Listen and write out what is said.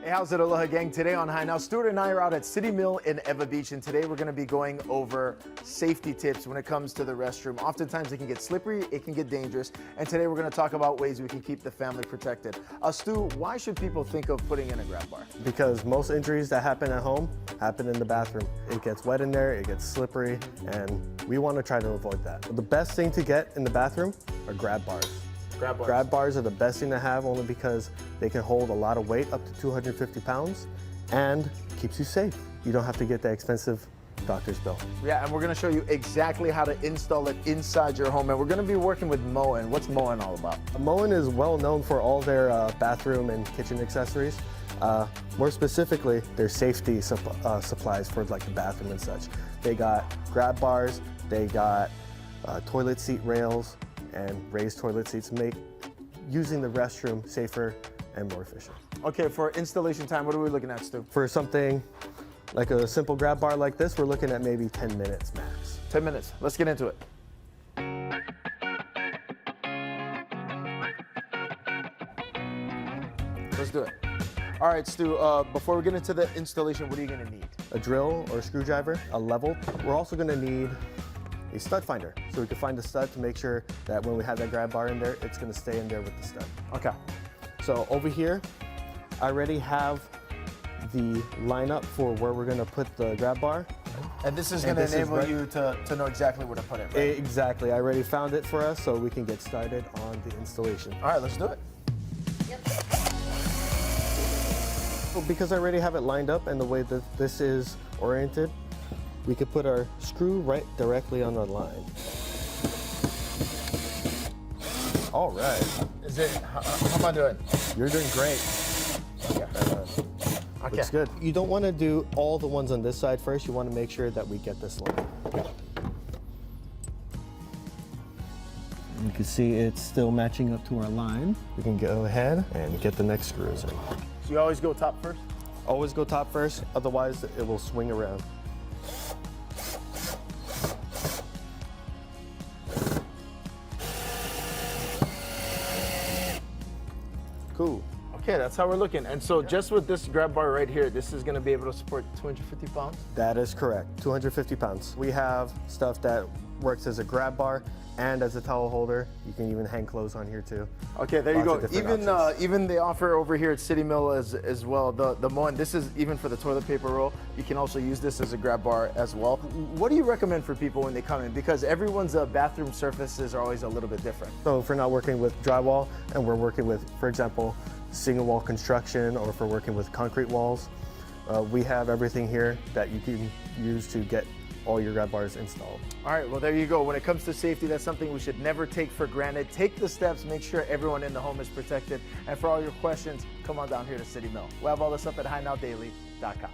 Hey, how's it, Aloha gang? Today on HiNow, Stuart and I are out at City Mill in Eva Beach, and today we're going to be going over safety tips when it comes to the restroom. Oftentimes it can get slippery, it can get dangerous, and today we're going to talk about ways we can keep the family protected. Stu, why should people think of putting in a grab bar? Because most injuries that happen at home happen in the bathroom. It gets wet in there, it gets slippery, and we want to try to avoid that. The best thing to get in the bathroom are grab bars. Grab bars are the best thing to have only because they can hold a lot of weight, up to 250 pounds, and keeps you safe. You don't have to get that expensive doctor's bill. Yeah, and we're going to show you exactly how to install it inside your home, and we're going to be working with Moen. What's Moen all about? Moen is well known for all their bathroom and kitchen accessories. More specifically, their safety supplies for like the bathroom and such. They got grab bars, they got toilet seat rails, and raised toilet seats make using the restroom safer and more efficient. Okay, for installation time, what are we looking at, Stu? For something like a simple grab bar like this, we're looking at maybe 10 minutes max. 10 minutes. Let's get into it. Let's do it. All right, Stu, before we get into the installation, what are you gonna need? A drill or a screwdriver, a level. We're also gonna need a stud finder, so we can find the stud to make sure that when we have that grab bar in there, it's gonna stay in there with the stud. Okay. So over here, I already have the lineup for where we're gonna put the grab bar. And this is gonna enable you to know exactly where to put it, right? Exactly, I already found it for us, so we can get started on the installation. All right, let's do it. Yep. Well, because I already have it lined up and the way that this is oriented, we could put our screw right directly on the line. All right. How am I doing? You're doing great. Okay. Okay. Looks good. You don't want to do all the ones on this side first. You want to make sure that we get this line. You can see it's still matching up to our line. We can go ahead and get the next screws in. So you always go top first? Always go top first, otherwise it will swing around. Cool. Okay, that's how we're looking. And so just with this grab bar right here, this is gonna be able to support 250 pounds? That is correct, 250 pounds. We have stuff that works as a grab bar and as a towel holder. You can even hang clothes on here too. Okay, there you go. Even Even they offer over here at City Mill as well, the Moen, this is even for the toilet paper roll. You can also use this as a grab bar as well. What do you recommend for people when they come in? Because everyone's bathroom surfaces are always a little bit different. So if we're not working with drywall and we're working with, for example, single wall construction, or if we're working with concrete walls, we have everything here that you can use to get all your grab bars installed. All right, well, there you go. When it comes to safety, that's something we should never take for granted. Take the steps, make sure everyone in the home is protected. And for all your questions, come on down here to City Mill. We'll have all this up at HiNowDaily.com.